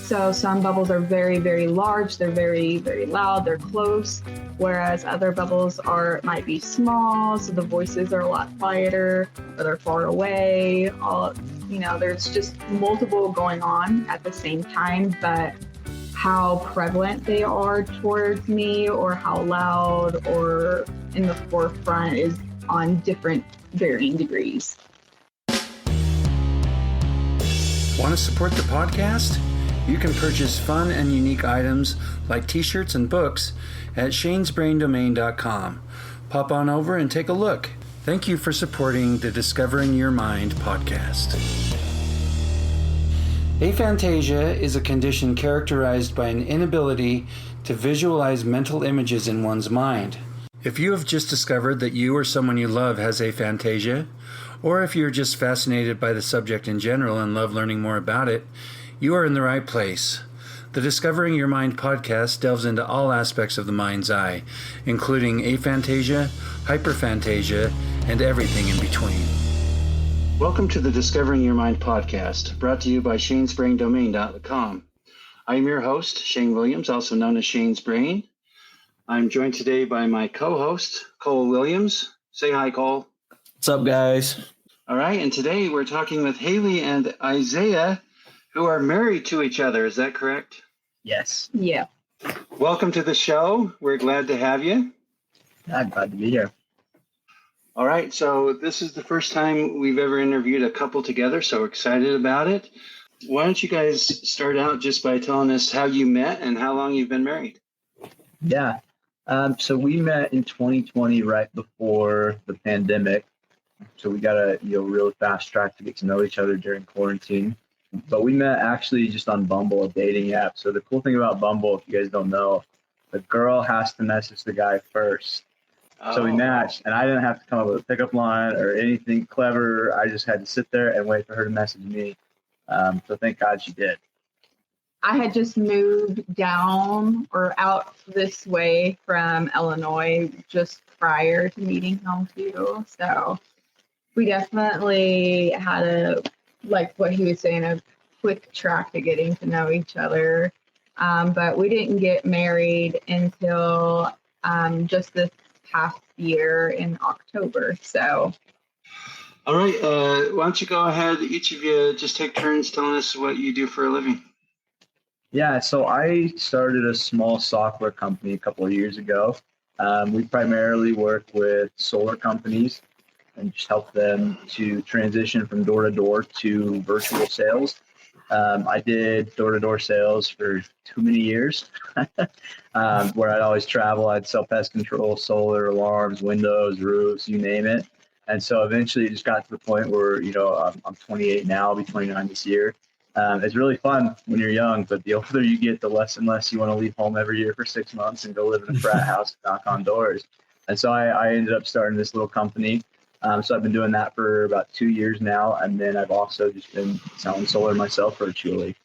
So some bubbles are very, very large. They're very, very loud. They're close. Whereas other bubbles might be small. So the voices are a lot quieter, or they're far away. There's just multiple going on at the same time, but how prevalent they are towards me or how loud or in the forefront is on different varying degrees. Want to support the podcast? You can purchase fun and unique items like t-shirts and books at shanesbraindomain.com. Pop on over and take a look. Thank you for supporting the Discovering Your Mind podcast. Aphantasia is a condition characterized by an inability to visualize mental images in one's mind. If you have just discovered that you or someone you love has aphantasia, or if you're just fascinated by the subject in general and love learning more about it, you are in the right place. The Discovering Your Mind podcast delves into all aspects of the mind's eye, including aphantasia, hyperphantasia, and everything in between. Welcome to the Discovering Your Mind podcast, brought to you by shanesbraindomain.com. I am your host, Shane Williams, also known as Shane's Brain. I'm joined today by my co-host, Cole Williams. Say hi, Cole. What's up, guys? All right, and today we're talking with Haley and Isaiah, who are married to each other. Is that correct? Yes. Yeah. Welcome to the show. We're glad to have you. I'm glad to be here. All right, so this is the first time we've ever interviewed a couple together, so we're excited about it. Why don't you guys start out just by telling us how you met and how long you've been married? Yeah. So we met in 2020, right before the pandemic. So we got a real fast track to get to know each other during quarantine. But we met actually just on Bumble, a dating app. So the cool thing about Bumble, if you guys don't know, the girl has to message the guy first. So we matched, and I didn't have to come up with a pickup line or anything clever. I just had to sit there and wait for her to message me. So thank God she did. I had just moved down or out this way from Illinois just prior to meeting him too. So we definitely had like what he was saying, a quick track to getting to know each other. But we didn't get married until just this past year in October. So. All right. Why don't you go ahead, each of you, just take turns telling us what you do for a living. Yeah, so I started a small software company a couple of years ago. We primarily work with solar companies and just help them to transition from door-to-door to virtual sales. I did door-to-door sales for too many years, where I'd always travel. I'd sell pest control, solar, alarms, windows, roofs, you name it. And so eventually it just got to the point where, I'm 28 now, I'll be 29 this year. It's really fun when you're young, but the older you get, the less and less you want to leave home every year for 6 months and go live in a frat house and knock on doors. And so I ended up starting this little company. So I've been doing that for about 2 years now. And then I've also just been selling solar myself virtually.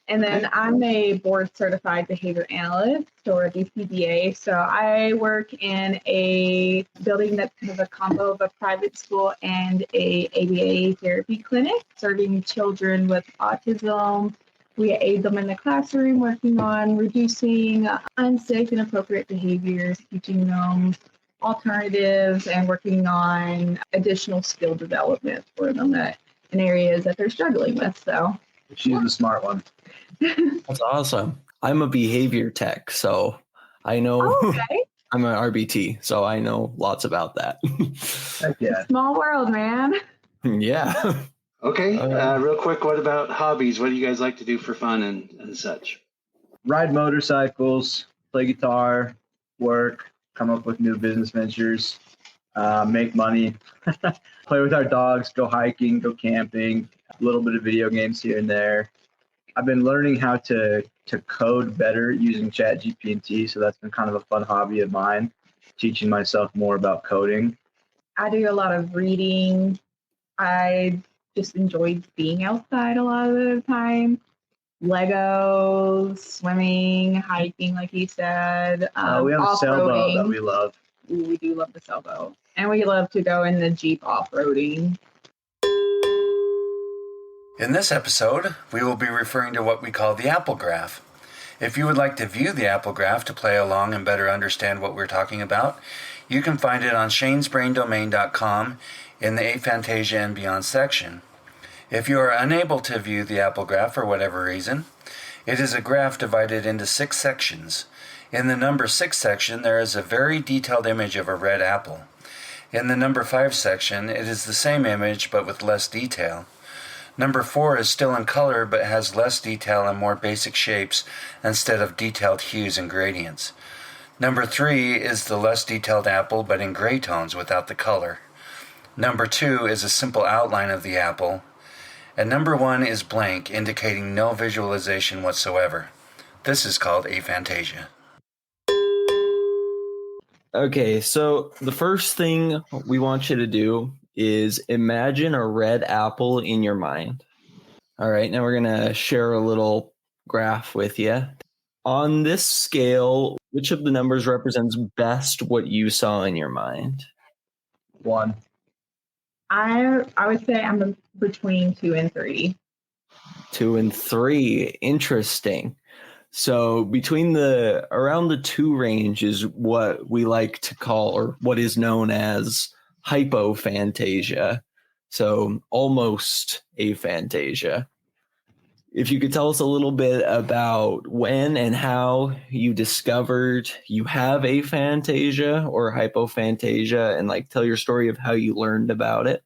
And then I'm a board certified behavior analyst or a BCBA. So I work in a building that's kind of a combo of a private school and a ABA therapy clinic serving children with autism. We aid them in the classroom, working on reducing unsafe and inappropriate behaviors, teaching them alternatives, and working on additional skill development for them in areas that they're struggling with. So she's the smart one. That's awesome. I'm a behavior tech, so I know. Oh, okay. I'm an RBT, so I know lots about that. Heck yeah. Small world, man. Yeah. Okay. Real quick, what about hobbies? What do you guys like to do for fun and such? Ride motorcycles, play guitar, work, come up with new business ventures, make money, play with our dogs, go hiking, go camping, a little bit of video games here and there. I've been learning how to code better using ChatGPT, so that's been kind of a fun hobby of mine, teaching myself more about coding. I do a lot of reading. I just enjoy being outside a lot of the time. Legos, swimming, hiking, like you said. We have a sailboat that we love. We do love the sailboat. And we love to go in the Jeep off-roading. In this episode, we will be referring to what we call the apple graph. If you would like to view the apple graph to play along and better understand what we're talking about, you can find it on shanesbraindomain.com in the Aphantasia and Beyond section. If you are unable to view the apple graph for whatever reason, it is a graph divided into 6 sections. In the number 6 section, there is a very detailed image of a red apple. In the number 5 section, it is the same image but with less detail. Number 4 is still in color but has less detail and more basic shapes instead of detailed hues and gradients. Number 3 is the less detailed apple but in gray tones without the color. Number 2 is a simple outline of the apple. And number 1 is blank, indicating no visualization whatsoever. This is called aphantasia. Okay, so the first thing we want you to do is imagine a red apple in your mind. All right, now we're going to share a little graph with you. On this scale, which of the numbers represents best what you saw in your mind? 1. I would say I'm between 2 and 3. 2 and 3. Interesting. So between around the 2 range is what we like to call, or what is known as, hypophantasia. So almost aphantasia. If you could tell us a little bit about when and how you discovered you have aphantasia or hypophantasia, and like tell your story of how you learned about it.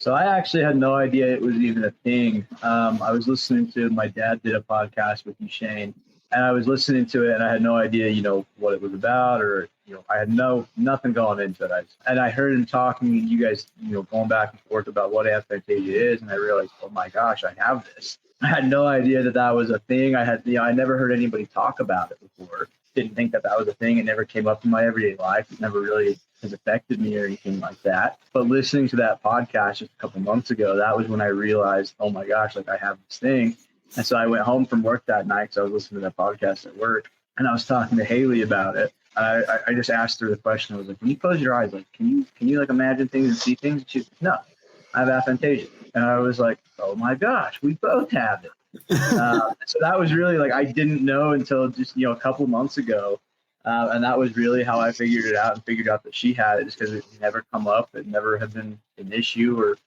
So I actually had no idea it was even a thing. I was listening to, my dad did a podcast with you, Shane, and I was listening to it and I had no idea, what it was about, or, I had nothing going into it. And I heard him talking, you guys, going back and forth about what aphantasia is. And I realized, oh my gosh, I have this. I had no idea that was a thing. I never heard anybody talk about it before. Didn't think that was a thing. It never came up in my everyday life. It never really has affected me or anything like that. But listening to that podcast just a couple months ago, that was when I realized, oh my gosh, I have this thing. And so I went home from work that night. So I was listening to that podcast at work, and I was talking to Haley about it. I just asked her the question. I was like, when you close your eyes, can you imagine things and see things? And she's like, no, I have aphantasia. And I was like, oh my gosh, we both have it. So that was really I didn't know until just, a couple months ago. And that was really how I figured it out, and figured out that she had it, just because it never come up. It never had been an issue or,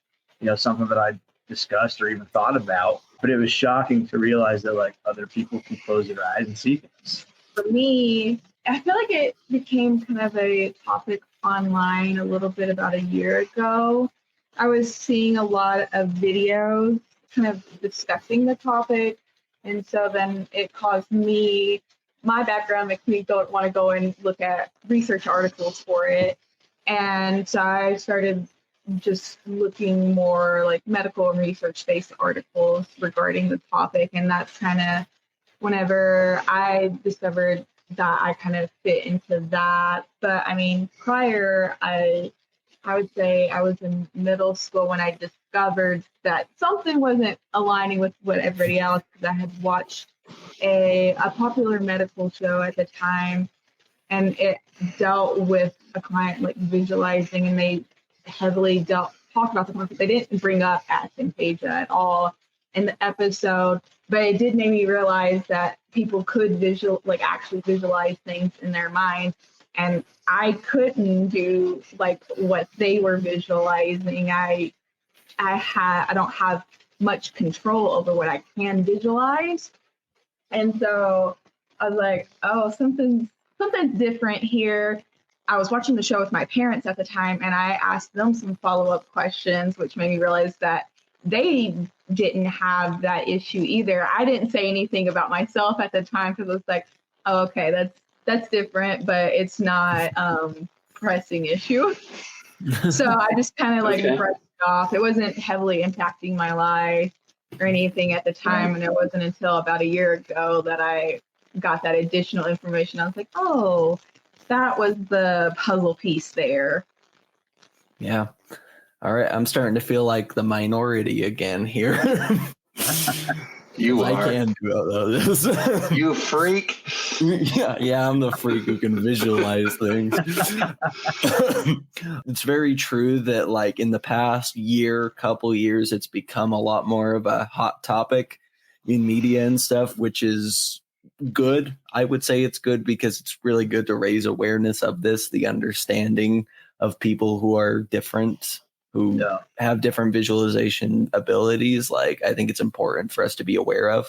something that I discussed or even thought about. But it was shocking to realize that other people can close their eyes and see things. For me, I feel like it became kind of a topic online a little bit about a year ago. I was seeing a lot of videos kind of discussing the topic. And so then it caused me, my background makes me don't want to go and look at research articles for it. And so I started just looking more medical and research-based articles regarding the topic. And that's kind of whenever I discovered that I kind of fit into that. But I mean, prior, I would say I was in middle school when I discovered that something wasn't aligning with what everybody else, because I had watched a popular medical show at the time, and it dealt with a client visualizing, and they heavily talked about the concept. They didn't bring up aphantasia at all in the episode, but it did make me realize that people could actually visualize things in their mind. And I couldn't do what they were visualizing. I don't have much control over what I can visualize. And so I was like, oh, something's different here. I was watching the show with my parents at the time, and I asked them some follow-up questions, which made me realize that they didn't have that issue either. I didn't say anything about myself at the time, because it was like, oh, okay, that's different, but it's not pressing issue. So I just kind of brushed it off. It wasn't heavily impacting my life or anything at the time, and it wasn't until about a year ago that I got that additional information. I was like, oh, that was the puzzle piece there. Yeah. All right. I'm starting to feel like the minority again here. You I are. can do all those. You freak. Yeah, I'm the freak who can visualize things. It's very true that like in the past couple years, it's become a lot more of a hot topic in media and stuff, which is good. I would say it's good because it's really good to raise awareness of this, the understanding of people who are different, who have different visualization abilities. Like, I think it's important for us to be aware of.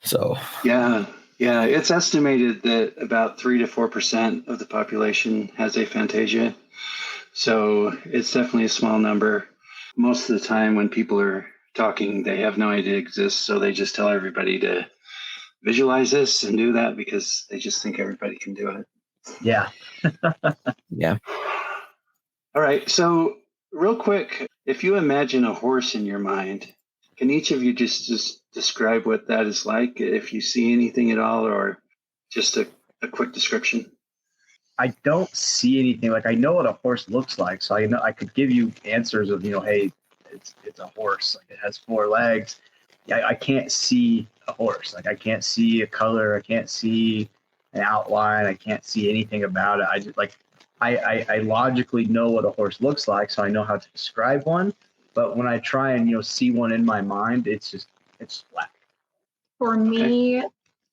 So Yeah. It's estimated that about 3 to 4% of the population has aphantasia. So it's definitely a small number. Most of the time when people are talking, they have no idea it exists. So they just tell everybody to visualize this and do that because they just think everybody can do it. Yeah. yeah. All right. So real quick, if you imagine a horse in your mind, can each of you just describe what that is like, if you see anything at all, or just a quick description? I don't see anything. Like, I know what a horse looks like, so I know I could give you answers of, hey, it's a horse. Like, it has 4 legs. I can't see a horse. Like, I can't see a color. I can't see an outline. I can't see anything about it. I just I logically know what a horse looks like, so I know how to describe one. But when I try and see one in my mind, it's flat. For me,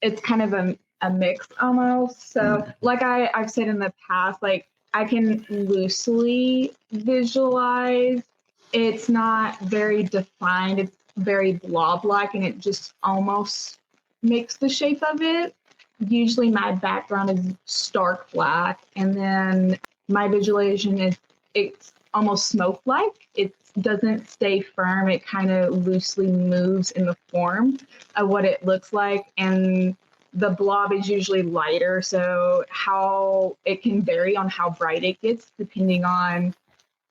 it's kind of a mix almost. So like I've said in the past, like I can loosely visualize. It's not very defined. It's very blob-like, and it just almost makes the shape of it. Usually my background is stark black, and then my visualization it's almost smoke-like. It doesn't stay firm. It kind of loosely moves in the form of what it looks like, and the blob is usually lighter, so how it can vary on how bright it gets depending on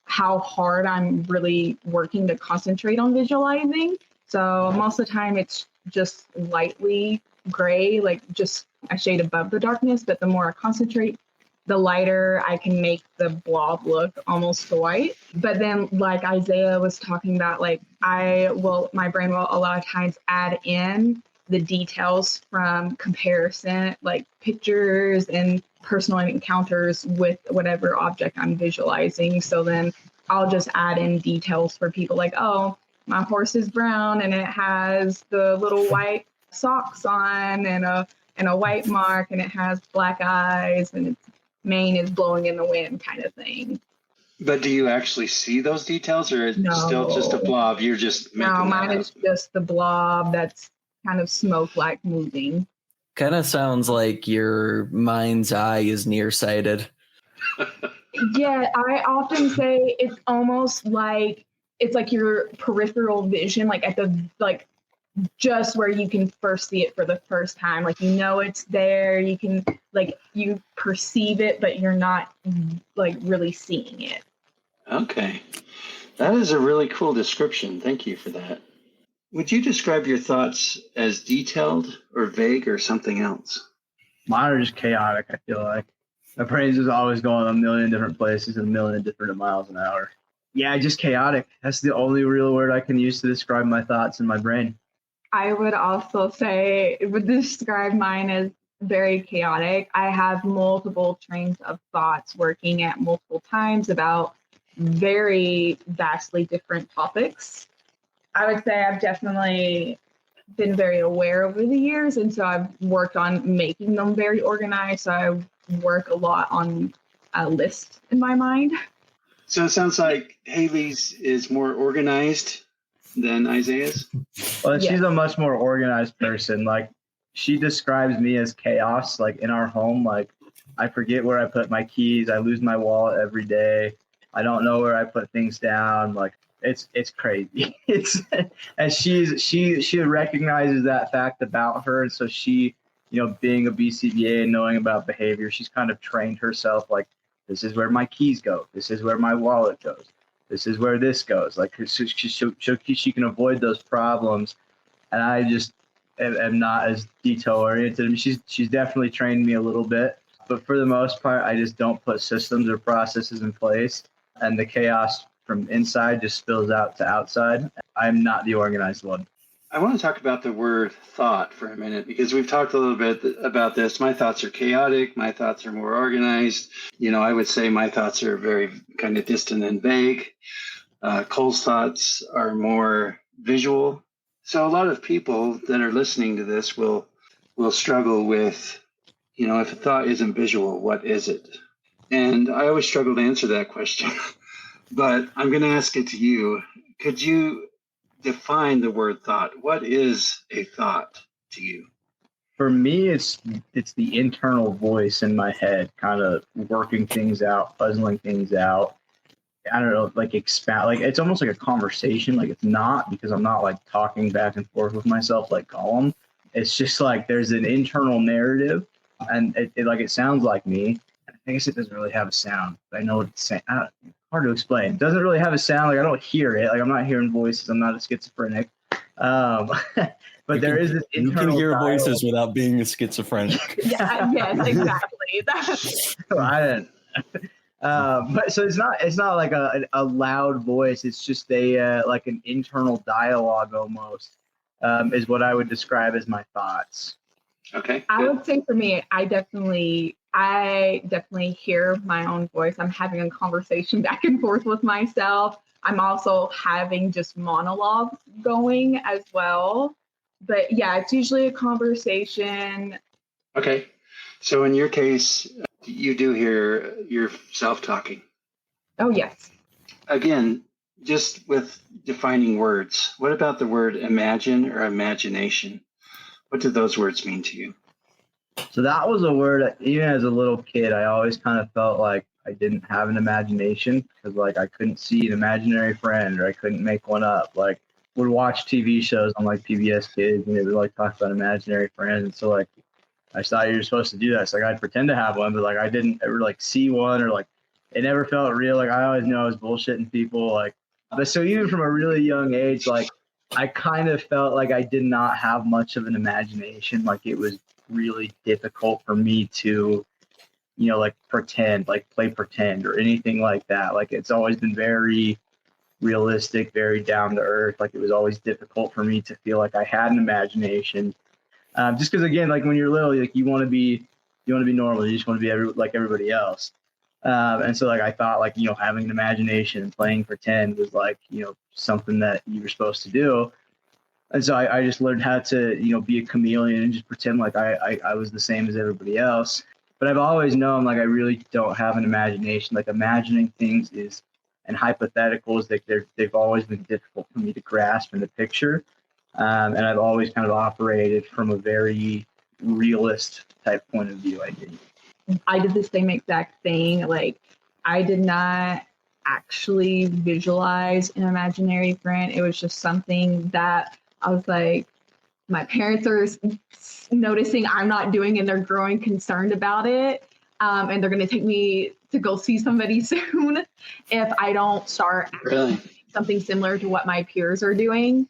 how hard I'm really working to concentrate on visualizing. So most of the time it's just lightly gray, like just a shade above the darkness, but the more I concentrate, the lighter I can make the blob look almost white. But then like Isaiah was talking about, like my brain will a lot of times add in the details from comparison, like pictures and personal encounters with whatever object I'm visualizing. So then I'll just add in details for people like, oh, my horse is brown and it has the little white socks on and a white mark, and it has black eyes and its mane is blowing in the wind kind of thing. But do you actually see those details, or is it still just a blob? You're just making No, mine that is just the blob that's kind of smoke-like moving. Kind of sounds like your mind's eye is nearsighted. Yeah, I often say it's almost like it's like your peripheral vision, like at the just where you can first see it for the first time. Like it's there, you can you perceive it, but you're not really seeing it. Okay. That is a really cool description. Thank you for that. Would you describe your thoughts as detailed or vague or something else? Mine are just chaotic, I feel like. My brain's just always going a million different places and a million different miles an hour. Yeah, just chaotic. That's the only real word I can use to describe my thoughts in my brain. I would also say it would describe mine as very chaotic. I have multiple trains of thoughts working at multiple times about very vastly different topics. I would say I've definitely been very aware over the years, and so I've worked on making them very organized. So I work a lot on a list in my mind. So it sounds like Haley's is more organized than Isaiah's. Well, she's a much more organized person. Like, she describes me as chaos. Like, in our home, like, I forget where I put my keys. I lose my wallet every day. I don't know where I put things down. Like, it's crazy. And she recognizes that fact about her, and so she, being a BCBA and knowing about behavior, she's kind of trained herself. Like, this is where my keys go. This is where my wallet goes. This is where this goes. Like, so she can avoid those problems. And I just am not as detail oriented. She's definitely trained me a little bit, but for the most part, I just don't put systems or processes in place, and the chaos from inside just spills out to outside. I'm not the organized one. I want to talk about the word thought for a minute because we've talked a little bit about this. My thoughts are chaotic. My thoughts are more organized. I would say my thoughts are very kind of distant and vague. Cole's thoughts are more visual. So a lot of people that are listening to this will struggle with, if a thought isn't visual, what is it? And I always struggle to answer that question, but I'm going to ask it to you. Could you define the word thought? What is a thought to you? For me, it's the internal voice in my head, kind of working things out, puzzling things out. I don't know, like expound, like it's almost like a conversation. Like it's not, because I'm not like talking back and forth with myself like Gollum. It's just like there's an internal narrative, and it sounds like me. I guess it doesn't really have a sound. I know what it's saying. Hard to explain. It doesn't really have a sound. Like I don't hear it. Like I'm not hearing voices. I'm not a schizophrenic. But there is this internal. You can hear dialogue. voices without being a schizophrenic. Yeah, yes, exactly. I didn't. But so it's not like a loud voice. It's just like an internal dialogue almost, is what I would describe as my thoughts. Okay. I would say for me, I definitely hear my own voice. I'm having a conversation back and forth with myself. I'm also having just monologues going as well. But yeah, it's usually a conversation. Okay. So in your case, you do hear yourself talking. Oh, yes. Again, just with defining words, what about the word imagine or imagination? What do those words mean to you? So that was a word that, even as a little kid, I always kind of felt like I didn't have an imagination because like I couldn't see an imaginary friend or I couldn't make one up. Like would watch TV shows on like PBS Kids and they would like talk about imaginary friends. And so like I thought you were supposed to do that. So like I'd pretend to have one, but like I didn't ever like see one or like it never felt real. Like I always knew I was bullshitting people. Like, but so even from a really young age, like I kind of felt like I did not have much of an imagination. Like it was really difficult for me to, like pretend, like play pretend or anything like that. Like it's always been very realistic, very down to earth. Like it was always difficult for me to feel like I had an imagination. Just because again, like when you're little, like you want to be normal. You just want to be like everybody else. And so like I thought like, having an imagination and playing pretend was like, something that you were supposed to do. And so I just learned how to, be a chameleon and just pretend like I was the same as everybody else. But I've always known like I really don't have an imagination. Like imagining things and hypotheticals, like they've always been difficult for me to grasp and to picture. And I've always kind of operated from a very realist type point of view, I think. I did the same exact thing. Like I did not actually visualize an imaginary friend. It was just something that I was like, my parents are noticing I'm not doing and they're growing concerned about it. And they're going to take me to go see somebody soon if I don't start Really? something similar to what my peers are doing.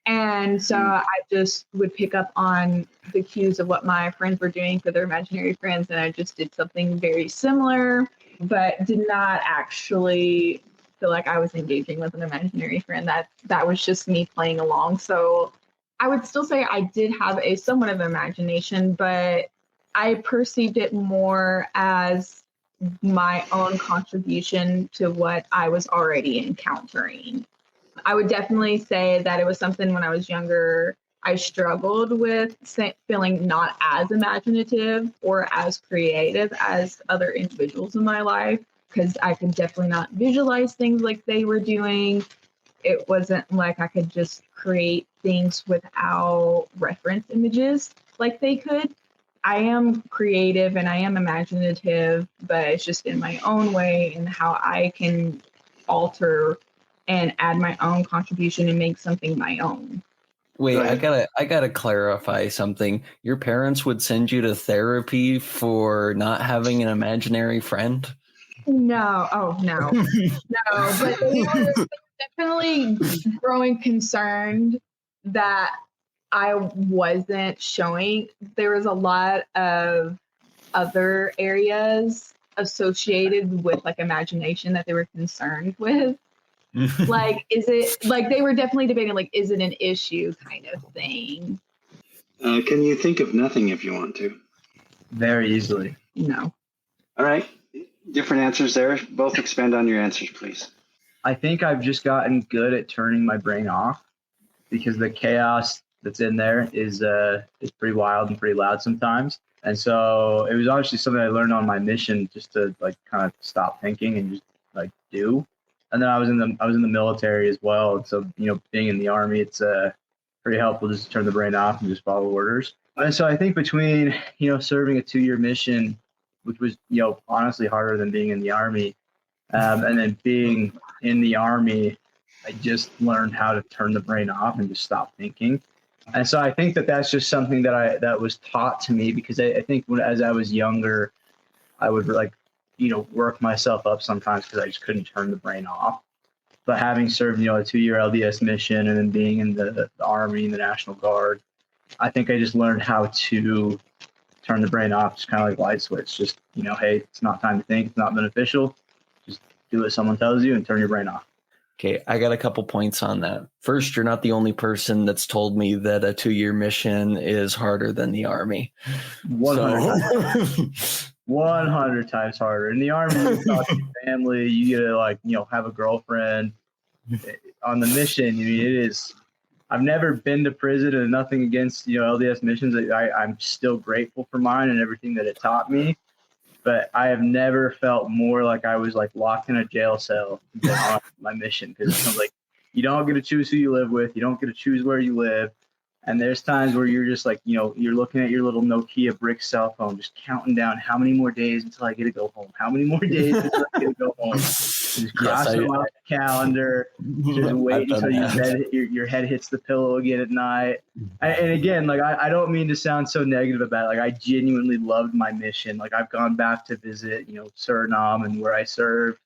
And so I just would pick up on the cues of what my friends were doing for their imaginary friends. And I just did something very similar, but did not actually feel like I was engaging with an imaginary friend. That was just me playing along. So I would still say I did have a somewhat of imagination, but I perceived it more as my own contribution to what I was already encountering. I would definitely say that it was something when I was younger, I struggled with feeling not as imaginative or as creative as other individuals in my life, because I could definitely not visualize things like they were doing. It wasn't like I could just create things without reference images like they could. I am creative and I am imaginative, but it's just in my own way and how I can alter and add my own contribution and make something my own. Wait, I gotta clarify something. Your parents would send you to therapy for not having an imaginary friend? No, no, but they were definitely growing concerned that I wasn't showing. There was a lot of other areas associated with like imagination that they were concerned with. Like, is it like they were definitely debating, like, is it an issue kind of thing? Can you think of nothing if you want to? Very easily. No. All right. Different answers there. Both expand on your answers, please. I think I've just gotten good at turning my brain off because the chaos that's in there is pretty wild and pretty loud sometimes. And so it was obviously something I learned on my mission, just to like kind of stop thinking and just like do. And then I was in the military as well. And so, being in the Army, it's pretty helpful just to turn the brain off and just follow orders. And so I think between, serving a 2-year mission, which was, honestly harder than being in the Army, and then being in the Army, I just learned how to turn the brain off and just stop thinking. And so I think that that's just something that was taught to me, because I think as I was younger, I would work myself up sometimes because I just couldn't turn the brain off. But having served, a 2-year LDS mission and then being in the Army and the National Guard, I think I just learned how to turn the brain off, just kind of like light switch. Just, hey, it's not time to think. It's not beneficial. Just do what someone tells you and turn your brain off. Okay, I got a couple points on that. First, you're not the only person that's told me that a 2-year mission is harder than the Army. 100 times harder. In the Army, you talk to your family, you get to have a girlfriend. On the mission, it is. I've never been to prison, and nothing against LDS missions. I'm still grateful for mine and everything that it taught me. But I have never felt more like I was locked in a jail cell than on my mission, because it sounds like you don't get to choose who you live with, you don't get to choose where you live, and there's times where you're just you're looking at your little Nokia brick cell phone, just counting down how many more days until I get to go home, how many more days until I get to go home. Just crossing off the calendar, just wait until your head hits the pillow again at night. And again, I don't mean to sound so negative about it. I genuinely loved my mission. I've gone back to visit, Suriname and where I served.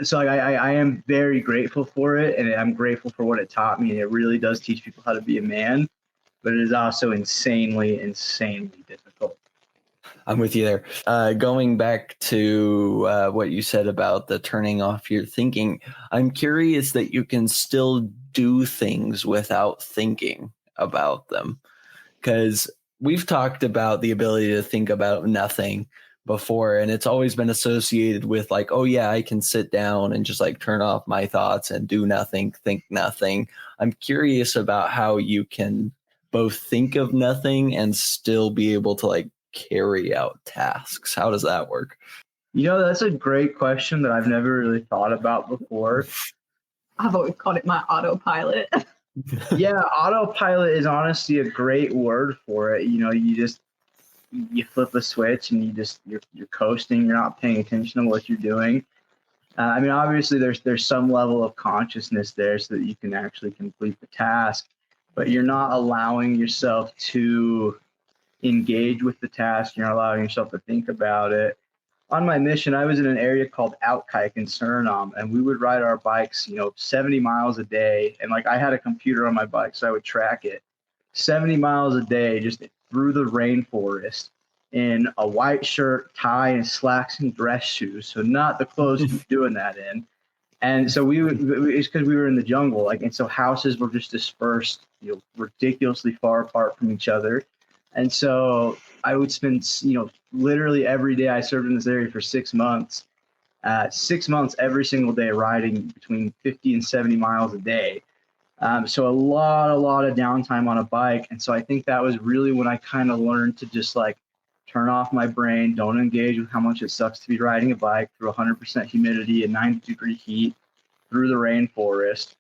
So I am very grateful for it, and I'm grateful for what it taught me. And it really does teach people how to be a man, but it is also insanely difficult. I'm with you there. Going back to what you said about the turning off your thinking, I'm curious that you can still do things without thinking about them, because we've talked about the ability to think about nothing before, and it's always been associated with oh yeah, I can sit down and just turn off my thoughts and do nothing, think nothing. I'm curious about how you can both think of nothing and still be able to carry out tasks. How does that work? That's a great question that I've never really thought about before. I've always called it my autopilot. Yeah, autopilot is honestly a great word for it. You flip a switch and you're coasting. You're not paying attention to what you're doing. Obviously there's some level of consciousness there so that you can actually complete the task, but you're not allowing yourself to engage with the task. You're not allowing yourself to think about it. On my mission, I was in an area called Outkijk in Suriname, and we would ride our bikes, 70 miles a day. And I had a computer on my bike, so I would track it 70 miles a day, just through the rainforest in a white shirt, tie, and slacks and dress shoes. So not the clothes you're doing that in. And so it's because we were in the jungle, and so houses were just dispersed, ridiculously far apart from each other. And so I would spend, literally every day. I served in this area for 6 months, 6 months every single day, riding between 50 and 70 miles a day. So a lot of downtime on a bike. And so I think that was really when I kind of learned to just turn off my brain, don't engage with how much it sucks to be riding a bike through 100% humidity and 90-degree heat through the rainforest.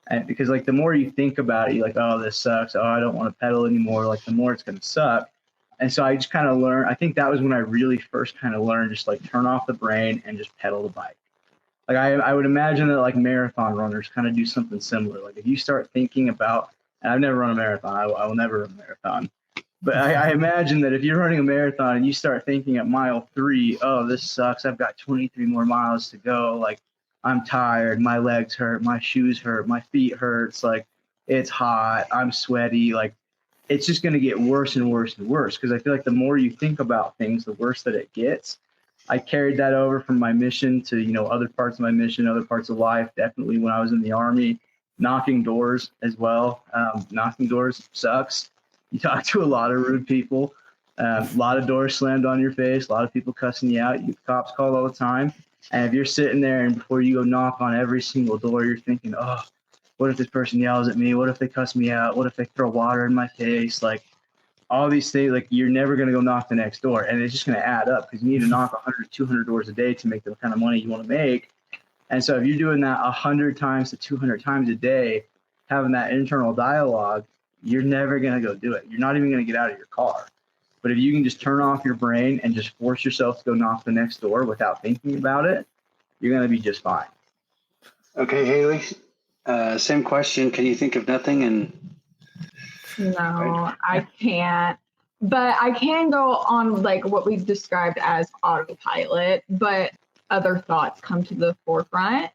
And because the more you think about it, you're oh, this sucks. Oh, I don't want to pedal anymore. The more it's going to suck. And so I just kind of learned, I think that was when I really first kind of learned, just turn off the brain and just pedal the bike. I would imagine that marathon runners kind of do something similar. If you start thinking about, and I've never run a marathon, I will never run a marathon. But I imagine that if you're running a marathon and you start thinking at mile 3, oh, this sucks, I've got 23 more miles to go. I'm tired, my legs hurt, my shoes hurt, my feet hurts. It's hot, I'm sweaty. It's just going to get worse and worse and worse. Because I feel the more you think about things, the worse that it gets. I carried that over from my mission to, other parts of my mission, other parts of life. Definitely when I was in the Army, knocking doors as well. Knocking doors sucks. You talk to a lot of rude people. A lot of doors slammed on your face. A lot of people cussing you out. You get cops called all the time. And if you're sitting there and before you go knock on every single door, you're thinking, oh, what if this person yells at me? What if they cuss me out? What if they throw water in my face? Like all these things, like you're never going to go knock the next door. And it's just going to add up because you need to knock 100, 200 doors a day to make the kind of money you want to make. And so if you're doing that 100 times to 200 times a day, having that internal dialogue, you're never going to go do it. You're not even going to get out of your car. But if you can just turn off your brain and just force yourself to go knock the next door without thinking about it, you're going to be just fine. Okay, Haley, same question. Can you think of nothing? No, I can't. But I can go on like what we've described as autopilot, but other thoughts come to the forefront.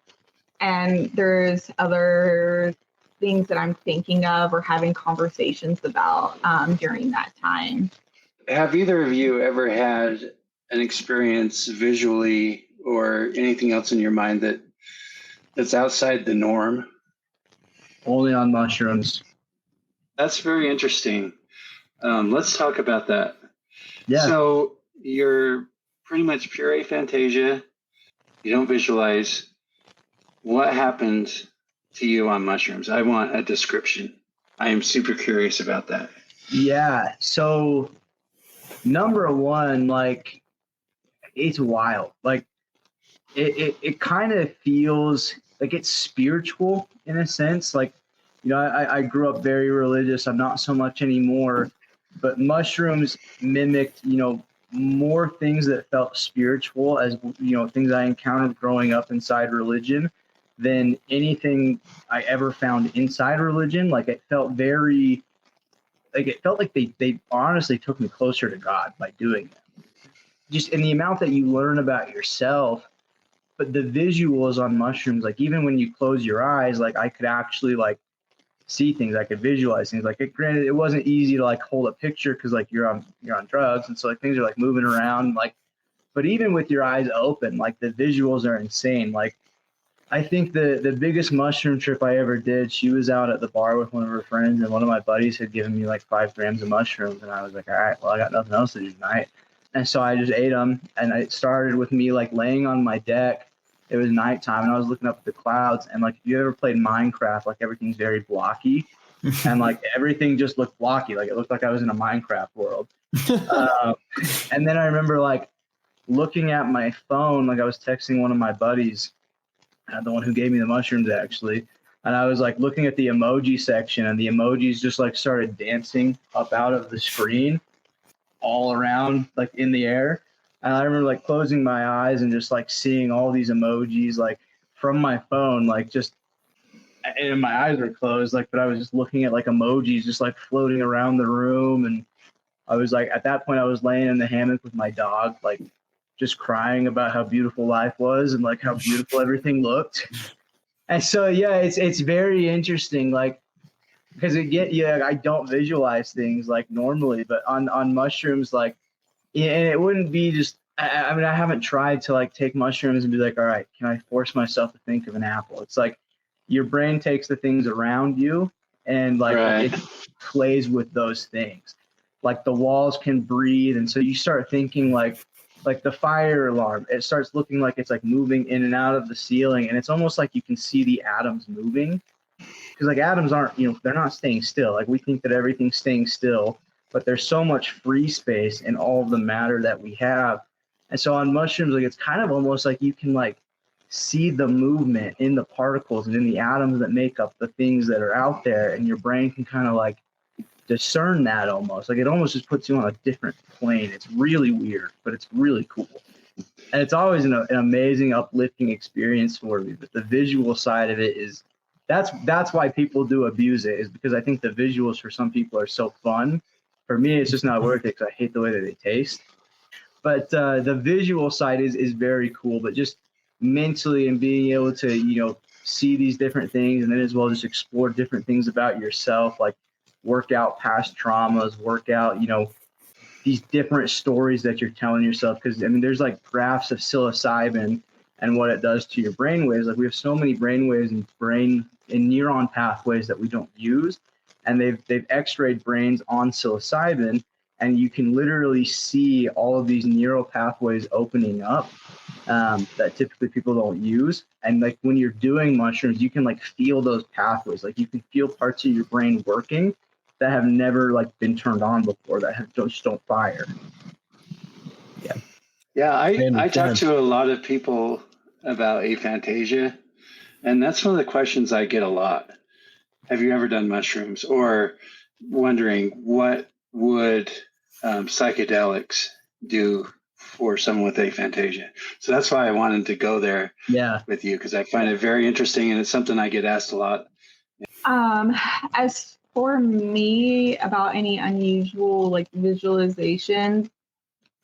And there's other things that I'm thinking of or having conversations about during that time. Have either of you ever had an experience visually or anything else in your mind that's outside the norm? Only on mushrooms. That's very interesting. Let's talk about that. Yeah. So you're pretty much pure aphantasia. You don't visualize. What happened to you on mushrooms? I want a description. I am super curious about that. Yeah. So number one, like it's wild. Like it kind of feels like it's spiritual in a sense. Like, I grew up very religious. I'm not so much anymore, but mushrooms mimicked, more things that felt spiritual as, things I encountered growing up inside religion than anything I ever found inside religion. Like it felt very, like it felt like they honestly took me closer to God by doing them. Just in the amount that you learn about yourself, but the visuals on mushrooms, like even when you close your eyes, like I could actually like see things, I could visualize things. Like granted, it wasn't easy to like hold a picture because like you're on drugs, and so like things are like moving around. Like, but even with your eyes open, like the visuals are insane. Like I think the biggest mushroom trip I ever did, she was out at the bar with one of her friends, and one of my buddies had given me like 5 grams of mushrooms, and I was like, all right, well I got nothing else to do tonight, and so I just ate them. And it started with me like laying on my deck. It was nighttime, and I was looking up at the clouds. And like, if you ever played Minecraft, like everything's very blocky, and like everything just looked blocky. Like it looked like I was in a Minecraft world. And then I remember like looking at my phone, like I was texting one of my buddies, the one who gave me the mushrooms actually. And I was like looking at the emoji section, and the emojis just like started dancing up out of the screen all around, like in the air. And I remember like closing my eyes and just like seeing all these emojis like from my phone, like just, and my eyes were closed, like, but I was just looking at like emojis just like floating around the room. And I was like, at that point I was laying in the hammock with my dog, like just crying about how beautiful life was and like how beautiful everything looked. And so, yeah, it's very interesting. Like, because I don't visualize things like normally, but on mushrooms, like, yeah, and it wouldn't be just, I mean, I haven't tried to like take mushrooms and be like, all right, can I force myself to think of an apple? It's like your brain takes the things around you and like It plays with those things. Like the walls can breathe. And so you start thinking like the fire alarm, it starts looking like it's like moving in and out of the ceiling. And it's almost like you can see the atoms moving, because like atoms aren't, they're not staying still. Like we think that everything's staying still, but there's so much free space in all of the matter that we have. And so on mushrooms, like it's kind of almost like you can like see the movement in the particles and in the atoms that make up the things that are out there. And your brain can kind of like discern that almost. Like it almost just puts you on a different plane. It's really weird, but it's really cool. And it's always an amazing, uplifting experience for me. But the visual side of it is, that's why people do abuse it, is because I think the visuals for some people are so fun. For me, it's just not worth it because I hate the way that they taste. But the visual side is very cool. But just mentally and being able to, see these different things, and then as well just explore different things about yourself, like work out past traumas, work out, these different stories that you're telling yourself. Because I mean, there's like graphs of psilocybin and what it does to your brain waves. Like we have so many brain waves and neuron pathways that we don't use, and they've x-rayed brains on psilocybin, and you can literally see all of these neural pathways opening up that typically people don't use. And like when you're doing mushrooms, you can like feel those pathways. Like you can feel parts of your brain working that have never like been turned on before, that just don't fire. Yeah, I talk to a lot of people about aphantasia, and that's one of the questions I get a lot. Have you ever done mushrooms? Or wondering what would psychedelics do for someone with aphantasia? So that's why I wanted to go there with you, because I find it very interesting, and it's something I get asked a lot. As for me, about any unusual like visualizations,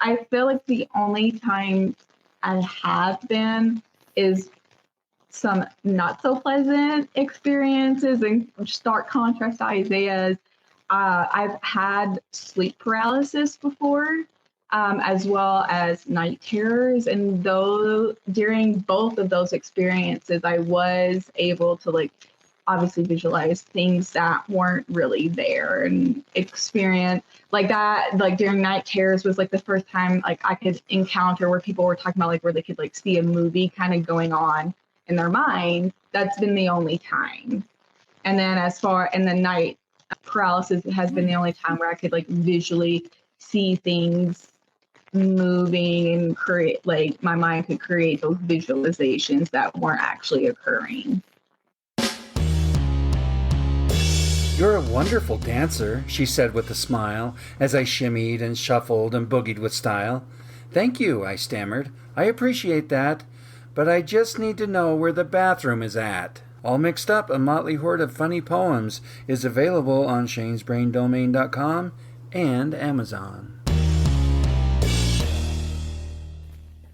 I feel like the only time I have been is some not so pleasant experiences. In stark contrast to Isaiah's, I've had sleep paralysis before, as well as night terrors. And though during both of those experiences, I was able to like obviously visualize things that weren't really there and experience like that. Like during night terrors was like the first time like I could encounter where people were talking about like where they could like see a movie kind of going on in their mind. That's been the only time. And then as far in the night paralysis has been the only time where I could like visually see things moving and create, like my mind could create those visualizations that weren't actually occurring. "You're a wonderful dancer," she said with a smile, as I shimmied and shuffled and boogied with style. "Thank you," I stammered. "I appreciate that, but I just need to know where the bathroom is at." All Mixed Up, a motley horde of funny poems, is available on shanesbraindomain.com and Amazon.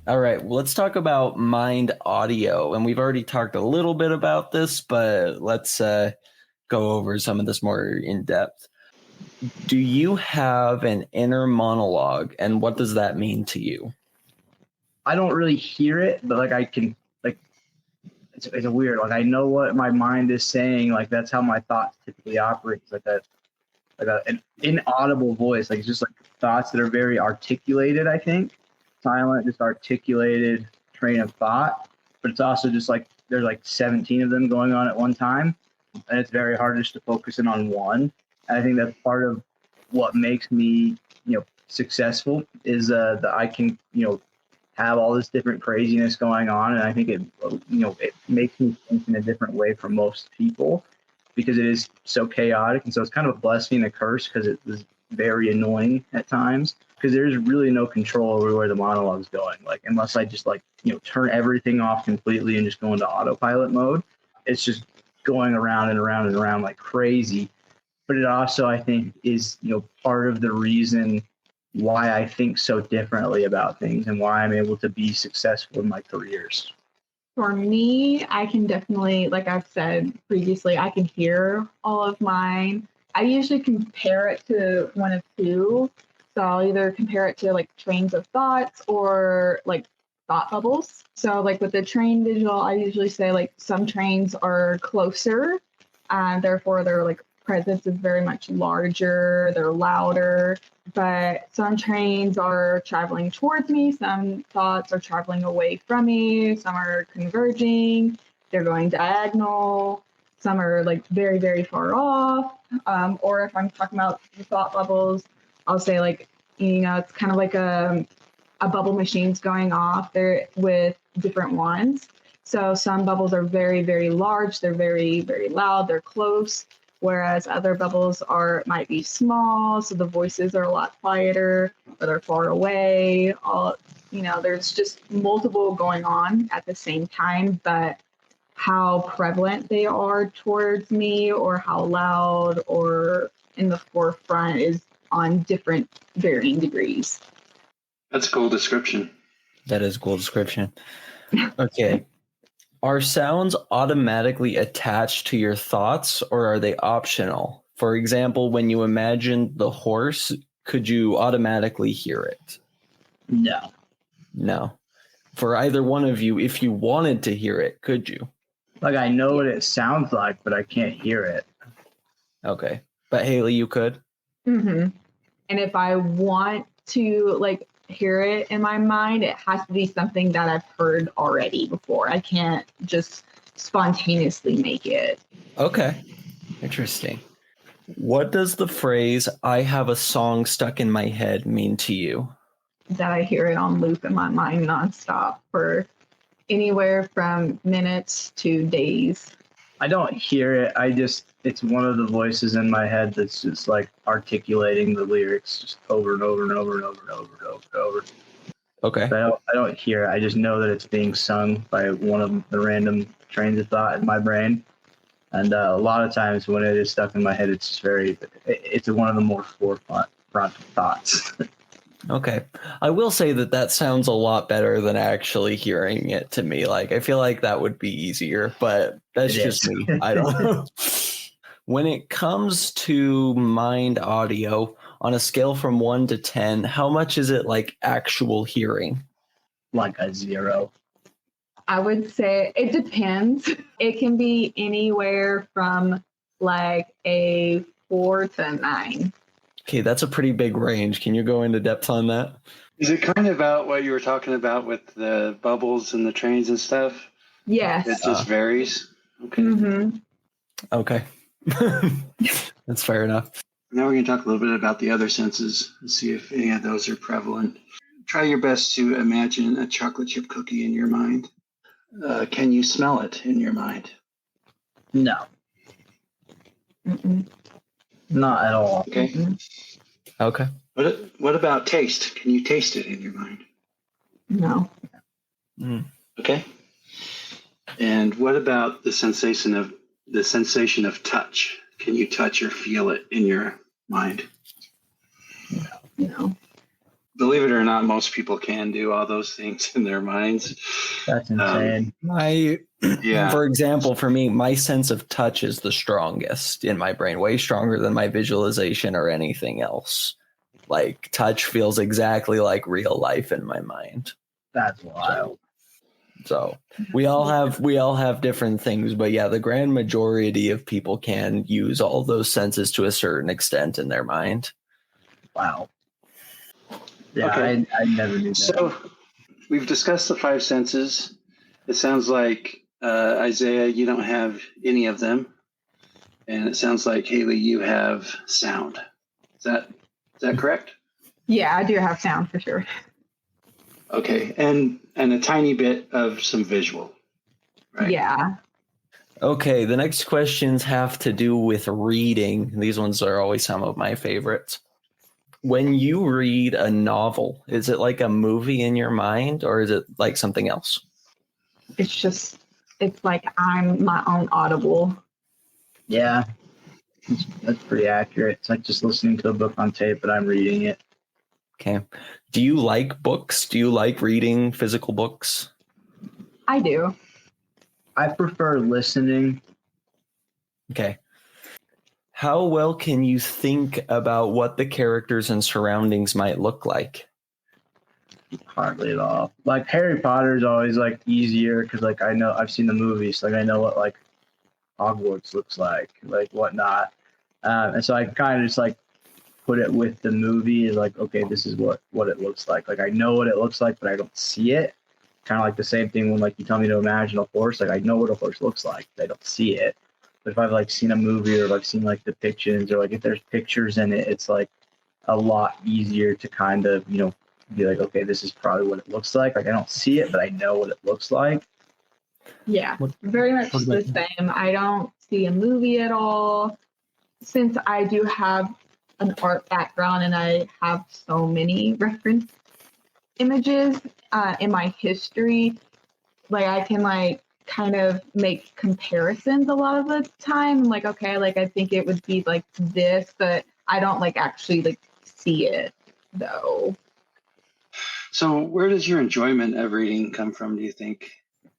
All right, well, let's talk about mind audio. And we've already talked a little bit about this, but let's go over some of this more in depth. Do you have an inner monologue, and what does that mean to you? I don't really hear it, but like I can, like it's a weird, like I know what my mind is saying. Like that's how my thoughts typically operate. Like an inaudible voice. Like it's just like thoughts that are very articulated. I think silent, just articulated train of thought. But it's also just like there's like 17 of them going on at one time, and it's very hard just to focus in on one. And I think that's part of what makes me, successful is that I can, have all this different craziness going on. And I think it makes me think in a different way from most people because it is so chaotic. And so it's kind of a blessing and a curse because it was very annoying at times because there's really no control over where the monologue is going. Like, unless I just turn everything off completely and just go into autopilot mode, it's just going around and around and around like crazy. But it also, I think, is, part of the reason why I think so differently about things and why I'm able to be successful in my careers. For me, I can definitely, like I've said previously, I can hear all of mine. I usually compare it to one of two. So I'll either compare it to like trains of thoughts or like thought bubbles. So like with the train visual, I usually say like some trains are closer, therefore their like presence is very much larger, they're louder. But some trains are traveling towards me, some thoughts are traveling away from me, some are converging, they're going diagonal, some are like very, very far off. Or if I'm talking about the thought bubbles, I'll say like, it's kind of like a bubble machine's going off there with different ones. So some bubbles are very, very large, they're very, very loud, they're close. Whereas other bubbles might be small, so the voices are a lot quieter, or they're far away. There's just multiple going on at the same time, but how prevalent they are towards me or how loud or in the forefront is on different varying degrees. That's a cool description. That is a cool description. Okay. Are sounds automatically attached to your thoughts or are they optional? For example, when you imagine the horse, could you automatically hear it? No. No. For either one of you, if you wanted to hear it, could you? Like, I know what it sounds like, but I can't hear it. Okay. But Haley, you could? Mm-hmm. And if I want to like hear it in my mind, it has to be something that I've heard already before. I can't just spontaneously make it. Okay. Interesting. What does the phrase, I have a song stuck in my head, mean to you? That I hear it on loop in my mind nonstop for anywhere from minutes to days. I don't hear it. It's one of the voices in my head that's just like articulating the lyrics just over and over and over and over and over and over and over. Okay. But I don't hear it. I just know that it's being sung by one of the random trains of thought in my brain. And a lot of times when it is stuck in my head, it's just it's one of the more forefront thoughts. Okay. I will say that sounds a lot better than actually hearing it to me. Like, I feel like that would be easier, but that's just me. I don't know. When it comes to mind audio, on a scale from 1 to 10, how much is it like actual hearing? Like a 0. I would say it depends. It can be anywhere from like a 4 to 9. Okay, that's a pretty big range. Can you go into depth on that? Is it kind of about what you were talking about with the bubbles and the trains and stuff? Yes. It just varies. Okay. Mm-hmm. Okay. That's fair enough. Now we're going to talk a little bit about the other senses and see if any of those are prevalent. Try your best to imagine a chocolate chip cookie in your mind. Can you smell it in your mind? No, Mm-mm. not at all. Okay. Mm-mm. Okay. What about taste? Can you taste it in your mind? No. Okay. And what about the sensation of touch? Can you touch or feel it in your mind? No. Believe it or not, most people can do all those things in their minds. That's insane. For example, for me, my sense of touch is the strongest in my brain, way stronger than my visualization or anything else. Like, touch feels exactly like real life in my mind. That's wild. So we all have different things, but yeah, the grand majority of people can use all those senses to a certain extent in their mind. Wow. Yeah, Okay. I never knew that. So we've discussed the 5 senses. It sounds like, Isaiah, you don't have any of them. And it sounds like, Haley, you have sound. Is that correct? Yeah, I do have sound for sure. Okay. And a tiny bit of some visual, right? Yeah. Okay, the next questions have to do with reading. These ones are always some of my favorites. When you read a novel, is it like a movie in your mind or is it like something else? It's like I'm my own audible. Yeah, that's pretty accurate. It's like just listening to a book on tape, but I'm reading it. Okay. Do you like books? Do you like reading physical books? I do. I prefer listening. Okay. How well can you think about what the characters and surroundings might look like? Hardly at all. Like Harry Potter is always like easier because like I know I've seen the movies, so, like I know what like Hogwarts looks like whatnot, and so I kind of just like put it with the movie. Is like, okay, this is what it looks like. Like I know what it looks like, but I don't see it. Kind of like the same thing when like you tell me to imagine a horse. Like I know what a horse looks like, but I don't see it. But if I've like seen a movie or if I've seen like depictions or like if there's pictures in it, it's like a lot easier to kind of, be like, okay, this is probably what it looks like. Like I don't see it, but I know what it looks like. Yeah, very much the same. I don't see a movie at all. Since I do have an art background and I have so many reference images in my history, like I can like kind of make comparisons a lot of the time. Like, okay, like I think it would be like this, but I don't like actually like see it though. So where does your enjoyment of reading come from, do you think?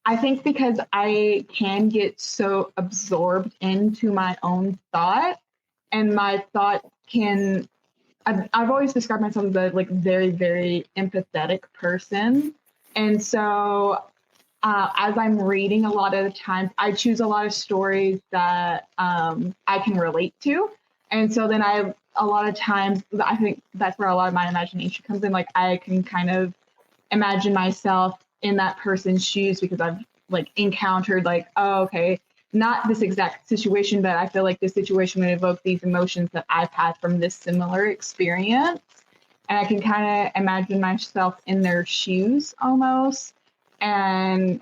I think because I can get so absorbed into my own thought, and my thought can I've always described myself as a like very, very empathetic person. And so as I'm reading, a lot of the times I choose a lot of stories that I can relate to. And so then a lot of times, I think that's where a lot of my imagination comes in. Like I can kind of imagine myself in that person's shoes because I've like encountered like, oh, okay, not this exact situation, but I feel like this situation would evoke these emotions that I've had from this similar experience. And I can kind of imagine myself in their shoes almost and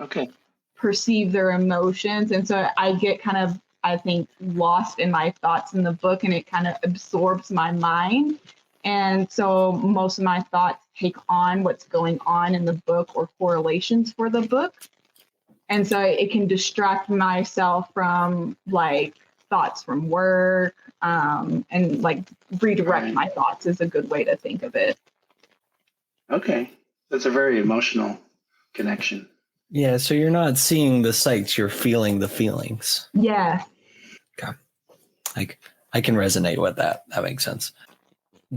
perceive their emotions. And so I get kind of, I think, lost in my thoughts in the book, and it kind of absorbs my mind. And so most of my thoughts take on what's going on in the book or correlations for the book. And so it can distract myself from like thoughts from work, and like redirect my thoughts is a good way to think of it. Okay. That's a very emotional connection. Yeah, so you're not seeing the sights, you're feeling the feelings. Yeah. Okay. I can resonate with that. That makes sense.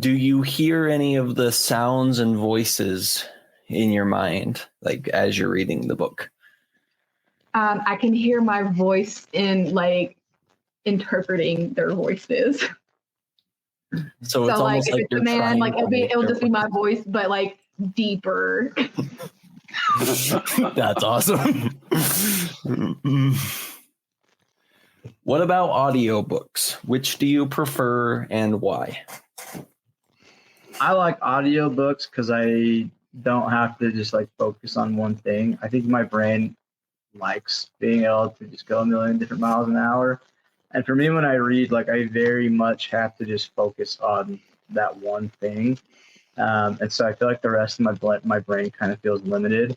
Do you hear any of the sounds and voices in your mind, like as you're reading the book? I can hear my voice in like interpreting their voices. So it's almost like like if you're it's a man, trying like it'll just be my voice, but like deeper. That's awesome. What about audiobooks? Which do you prefer and why? I like audiobooks because I don't have to just like focus on one thing. I think my brain likes being able to just go a million different miles an hour. And for me, when I read, like I very much have to just focus on that one thing. And so I feel like the rest of my brain kind of feels limited.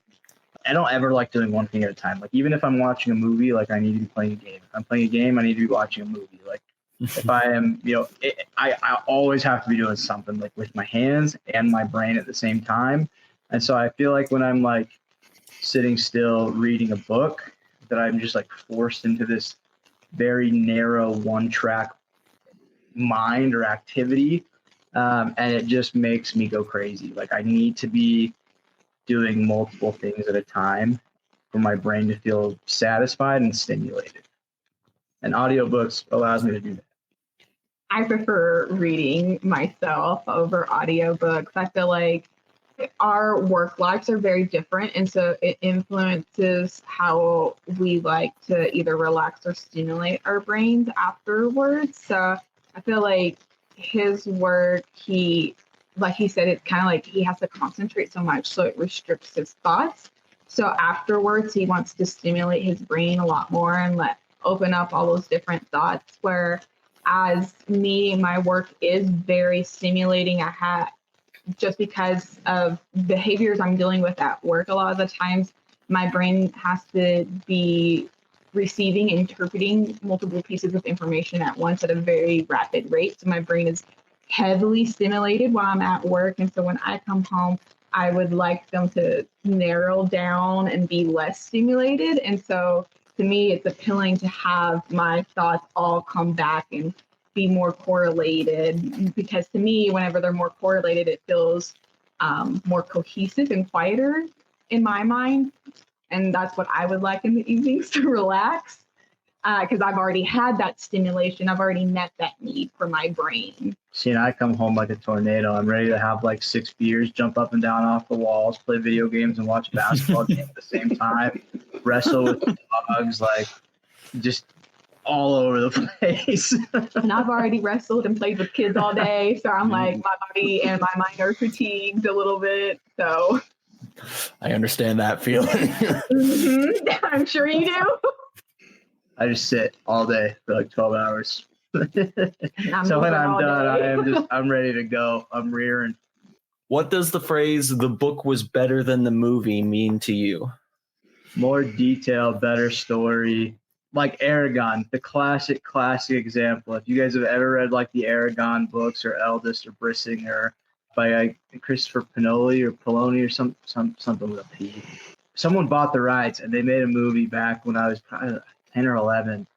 I don't ever like doing one thing at a time. Like even if I'm watching a movie, like I need to be playing a game. If I'm playing a game, I need to be watching a movie. Like if I am, I always have to be doing something like with my hands and my brain at the same time. And so I feel like when I'm like sitting still reading a book, that I'm just like forced into this very narrow one track mind or activity. And it just makes me go crazy. Like I need to be doing multiple things at a time for my brain to feel satisfied and stimulated. And audiobooks allows me to do that. I prefer reading myself over audiobooks. I feel like our work lives are very different, and so it influences how we like to either relax or stimulate our brains afterwards. So I feel like his work, like he said, it's kind of like he has to concentrate so much, so it restricts his thoughts. So afterwards, he wants to stimulate his brain a lot more and open up all those different thoughts. Where as me, my work is very stimulating. I have, just because of behaviors I'm dealing with at work, a lot of the times my brain has to be receiving and interpreting multiple pieces of information at once at a very rapid rate. So my brain is heavily stimulated while I'm at work. And so when I come home, I would like them to narrow down and be less stimulated. And so to me, it's appealing to have my thoughts all come back and be more correlated, because to me, whenever they're more correlated, it feels more cohesive and quieter in my mind. And that's what I would like in the evenings to relax, because I've already had that stimulation. I've already met that need for my brain. See, and I come home like a tornado. I'm ready to have like 6 beers, jump up and down off the walls, play video games, and watch a basketball game at the same time, wrestle with dogs, like just all over the place. And I've already wrestled and played with kids all day. So I'm like, my body and my mind are fatigued a little bit. So I understand that feeling. Mm-hmm. I'm sure you do. I just sit all day for like 12 hours. So when I'm done, I'm ready to go. I'm rearing. What does the phrase "the book was better than the movie" mean to you? More detail, better story. Like Aragon, the classic example. If you guys have ever read like the Aragon books or Eldest or Brissinger by Christopher Poloni or something with a P. Someone bought the rights and they made a movie back when I was probably 10 or 11.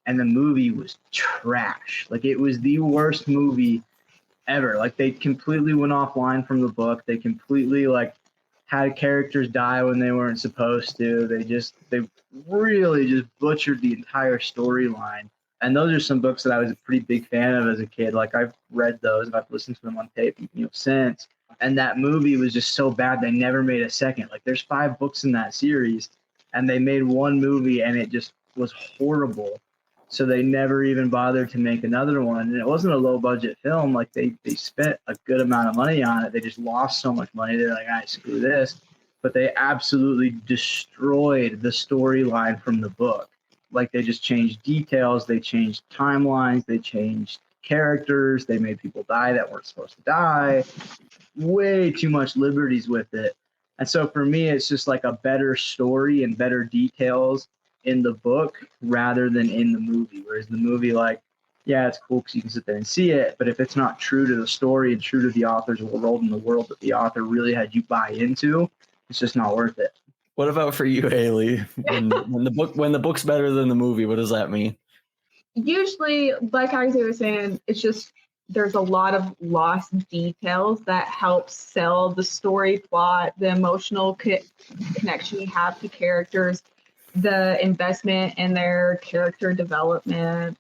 And the movie was trash. Like it was the worst movie ever. Like they completely went offline from the book. They completely like had characters die when they weren't supposed to. They really just butchered the entire storyline. And those are some books that I was a pretty big fan of as a kid. Like I've read those and I've listened to them on tape, since. And that movie was just so bad they never made a second. Like there's 5 books in that series, and they made one movie and it just was horrible. So they never even bothered to make another one. And it wasn't a low budget film. Like they spent a good amount of money on it. They just lost so much money. They're like, all right, screw this. But they absolutely destroyed the storyline from the book. Like they just changed details. They changed timelines. They changed characters. They made people die that weren't supposed to die. Way too much liberties with it. And so for me, it's just like a better story and better details in the book rather than in the movie. Whereas the movie, like, yeah, it's cool because you can sit there and see it, but if it's not true to the story and true to the author's world and the world that the author really had you buy into, it's just not worth it. What about for you, Haley? When the book's better than the movie, what does that mean? Usually, like Isaiah was saying, it's just there's a lot of lost details that help sell the story plot, the emotional connection you have to characters, the investment in their character development.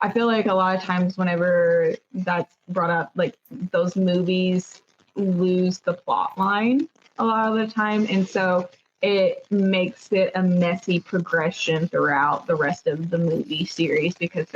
I feel like a lot of times whenever that's brought up, like those movies lose the plot line a lot of the time. And so it makes it a messy progression throughout the rest of the movie series because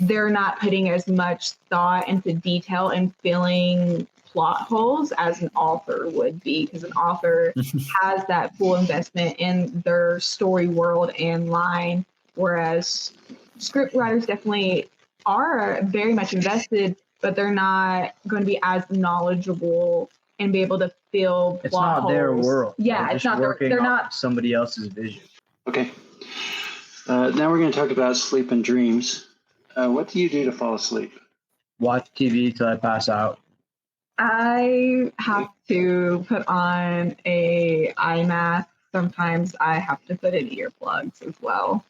they're not putting as much thought into detail and filling plot holes as an author would be, because an author has that full investment in their story world and line, whereas script writers definitely are very much invested, but they're not going to be as knowledgeable and be able to fill It's plot not holes. their world. Yeah, it's not they're not somebody else's vision. Okay. Now we're going to talk about sleep and dreams. What do you do to fall asleep? Watch TV till I pass out. I have to put on a eye mask. Sometimes I have to put in earplugs as well.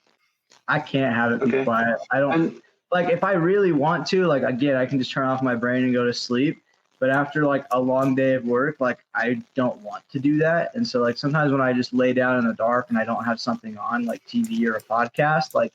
I can't have it be quiet. I don't like if I really want to, like again, I can just turn off my brain and go to sleep. But after like a long day of work, like I don't want to do that. And so like sometimes when I just lay down in the dark and I don't have something on like TV or a podcast, like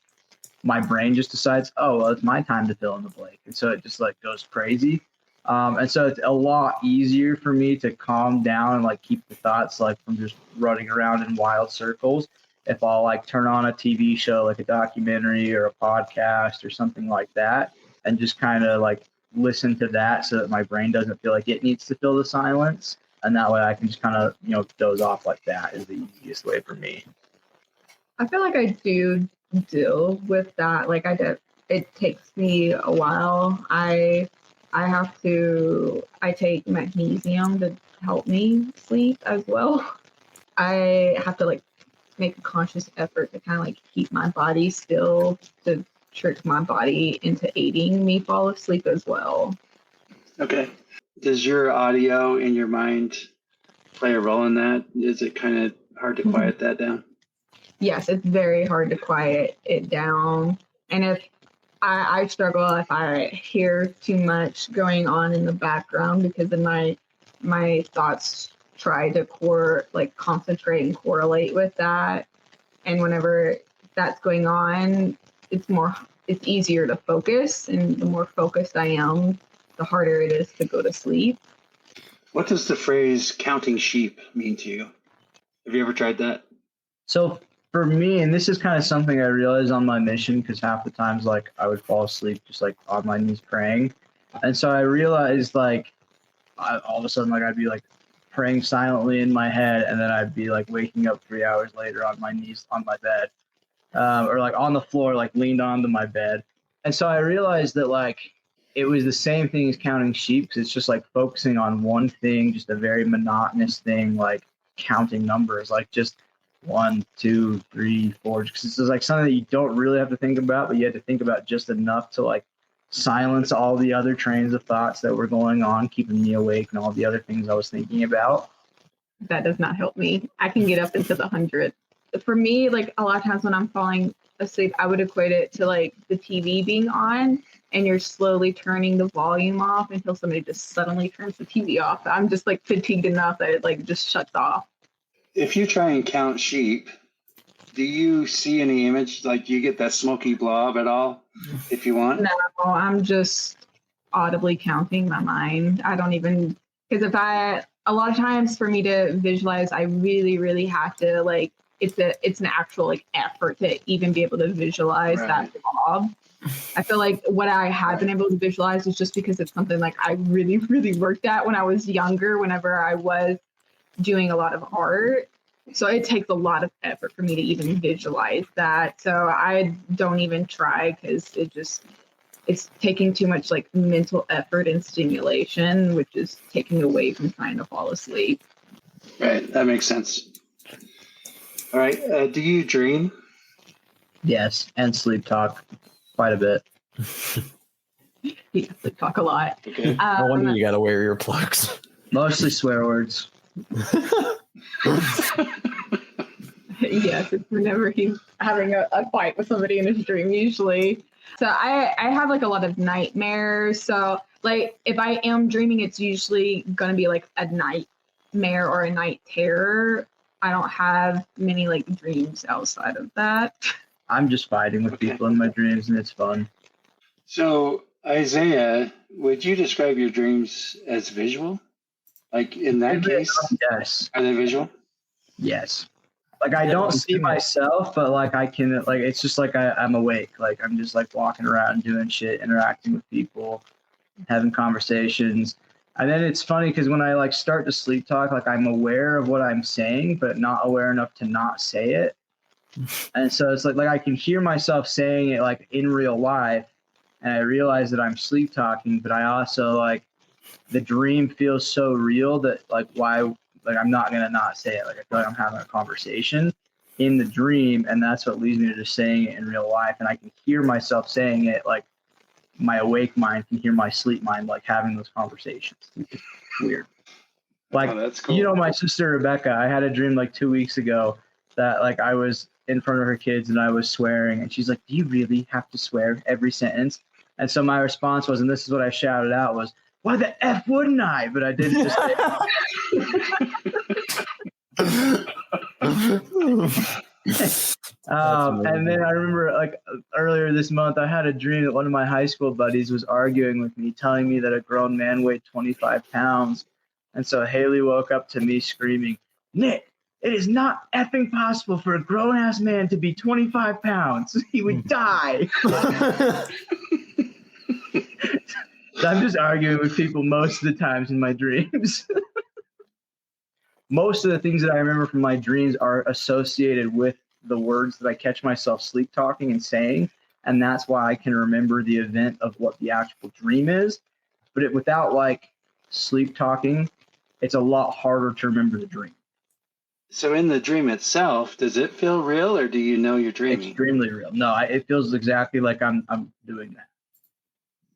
my brain just decides, oh, well, it's my time to fill in the blank. And so it just like goes crazy. And so it's a lot easier for me to calm down and like keep the thoughts like from just running around in wild circles if I'll like turn on a TV show, like a documentary or a podcast or something like that, and just kind of like listen to that so that my brain doesn't feel like it needs to fill the silence. And that way I can just kind of, doze off like that is the easiest way for me. I feel like I do deal with that. Like it takes me a while. I take magnesium to help me sleep as well. I have to like make a conscious effort to kind of like keep my body still to trick my body into aiding me fall asleep as well. Okay. Does your audio in your mind play a role in that? Is it kind of hard to quiet that down? Yes, it's very hard to quiet it down. And if I struggle if I hear too much going on in the background, because then my thoughts try to concentrate and correlate with that. And whenever that's going on, it's easier to focus, and the more focused I am, the harder it is to go to sleep. What does the phrase counting sheep mean to you? Have you ever tried that? So for me, and this is kind of something I realized on my mission, because half the times like I would fall asleep just like on my knees praying. And so I realized like all of a sudden like I'd be like praying silently in my head, and then I'd be like waking up 3 hours later on my knees on my bed, or like on the floor, like leaned onto my bed. And so I realized that like it was the same thing as counting sheep, because it's just like focusing on one thing, just a very monotonous thing, like counting numbers, like just 1, 2, 3, 4, because it's like something that you don't really have to think about, but you have to think about just enough to like silence all the other trains of thoughts that were going on, keeping me awake and all the other things I was thinking about. That does not help me. I can get up into the hundreds. For me, like a lot of times when I'm falling asleep, I would equate it to like the TV being on, and you're slowly turning the volume off until somebody just suddenly turns the TV off. I'm just like fatigued enough that it like just shuts off. If you try and count sheep, do you see any image? Like, do you get that smoky blob at all? If you want? No, I'm just audibly counting my mind. I don't even, because a lot of times for me to visualize, I really, really have to like, it's an actual like effort to even be able to visualize that blob. I feel like what I have been able to visualize is just because it's something like I really, really worked at when I was younger, whenever I was doing a lot of art. So it takes a lot of effort for me to even visualize that. So I don't even try because it's taking too much like mental effort and stimulation, which is taking away from trying to fall asleep. Right. That makes sense. All right. Do you dream? Yes, and sleep talk quite a bit. Yeah, sleep talk a lot. Okay. No wonder you got to wear your plugs. Mostly swear words. Yes, it's whenever he's having a fight with somebody in his dream, usually. So I have like a lot of nightmares. So like if I am dreaming, it's usually going to be like a nightmare or a night terror. I don't have many like dreams outside of that. I'm just fighting with people in my dreams, and it's fun. So, Isaiah, would you describe your dreams as visual? Like in that case? Yes. Are they visual? Yes. Like I don't see myself, but like I can, like it's just like I'm awake. Like I'm just like walking around doing shit, interacting with people, having conversations. And then it's funny because when I like start to sleep talk, like I'm aware of what I'm saying, but not aware enough to not say it. And so it's like I can hear myself saying it like in real life, and I realize that I'm sleep talking, but I also like the dream feels so real that like why. Like, I'm not going to not say it. Like, I feel like I'm having a conversation in the dream, and that's what leads me to just saying it in real life. And I can hear myself saying it, like, my awake mind can hear my sleep mind, like, having those conversations. It's weird. Like, that's cool. You know, my sister Rebecca, I had a dream, like, 2 weeks ago that, like, I was in front of her kids, and I was swearing. And she's like, do you really have to swear every sentence? And so my response was, and this is what I shouted out, was, why the F wouldn't I? But I didn't just say and then I remember like earlier this month, I had a dream that one of my high school buddies was arguing with me, telling me that a grown man weighed 25 pounds. And so Haley woke up to me screaming, Nick, it is not effing possible for a grown-ass man to be 25 pounds. He would die. I'm just arguing with people most of the times in my dreams. Most of the things that I remember from my dreams are associated with the words that I catch myself sleep talking and saying. And that's why I can remember the event of what the actual dream is. But without like sleep talking, it's a lot harder to remember the dream. So in the dream itself, does it feel real, or do you know you're dreaming? Extremely real. No, it feels exactly like I'm doing that.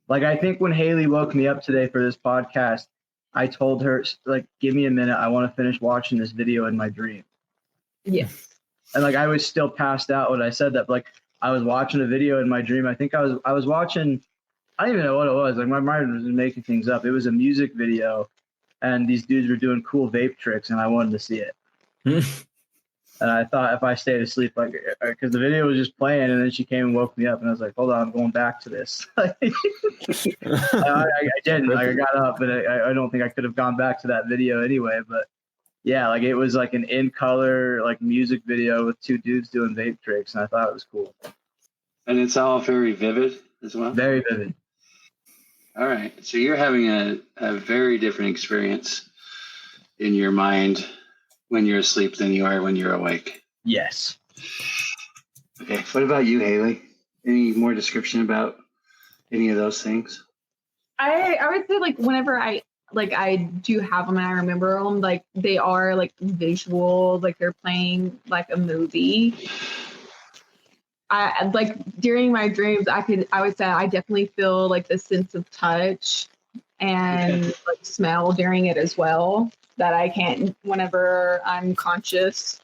Like, I think when Haley woke me up today for this podcast, I told her, like, give me a minute. I want to finish watching this video in my dream. Yes. And, like, I was still passed out when I said that. But, like, I was watching a video in my dream. I think I was watching, I don't even know what it was. Like, my mind was making things up. It was a music video, and these dudes were doing cool vape tricks, and I wanted to see it. And I thought if I stayed asleep, like, because the video was just playing, and then she came and woke me up, and I was like, hold on, I'm going back to this. I didn't. Like, I got up, but I don't think I could have gone back to that video anyway. But yeah, like, it was like an in color, like, music video with two dudes doing vape tricks, and I thought it was cool. And it's all very vivid as well? Very vivid. All right. So you're having a very different experience in your mind when you're asleep than you are when you're awake. Yes. Okay. What about you, Haley? Any more description about any of those things? I would say like whenever I do have them and I remember them, like they are like visual, like they're playing like a movie. I like during my dreams, I would say I definitely feel like the sense of touch and like smell during it as well that I can't whenever I'm conscious.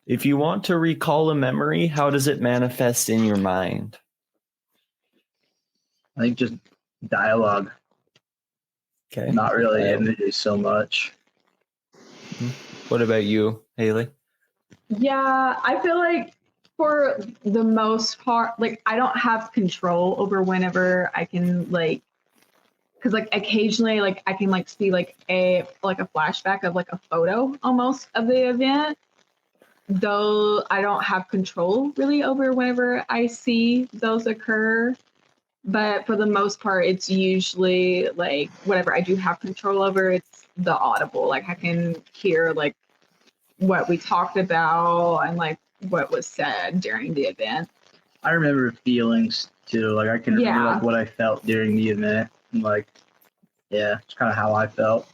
If you want to recall a memory, how does it manifest in your mind? I think just dialogue, Okay. not really images so much. What about you, Haley? Yeah, I feel like for the most part, like I don't have control over whenever I can like, because like occasionally like I can like see like a flashback of like a photo almost of the event, though I don't have control really over whenever I see those occur. But for the most part, it's usually like whatever I do have control over, it's the audible. Like I can hear like what we talked about and like what was said during the event. I remember feelings too. Like I can remember Yeah. like what I felt during the event, and like, yeah, it's kind of how I felt.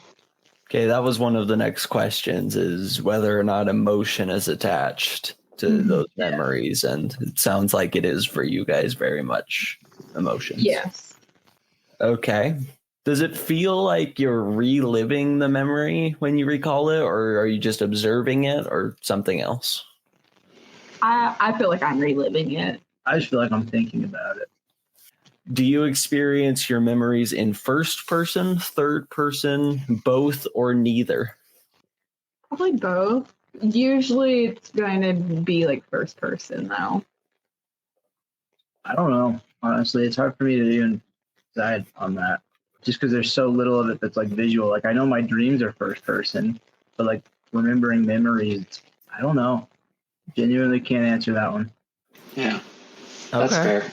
Okay, that was one of the next questions, is whether or not emotion is attached to those memories. And it sounds like it is for you guys, very much emotions. Yes. Okay. Does it feel like you're reliving the memory when you recall it, or are you just observing it, or something else? I feel like I'm reliving it. I just feel like I'm thinking about it. Do you experience your memories in first person, third person, both, or neither? Probably both. Usually it's going to be like first person though. I don't know. Honestly, it's hard for me to even decide on that. Just because there's so little of it that's like visual. Like I know my dreams are first person, but like remembering memories, I don't know. Genuinely can't answer that one. Yeah, that's fair.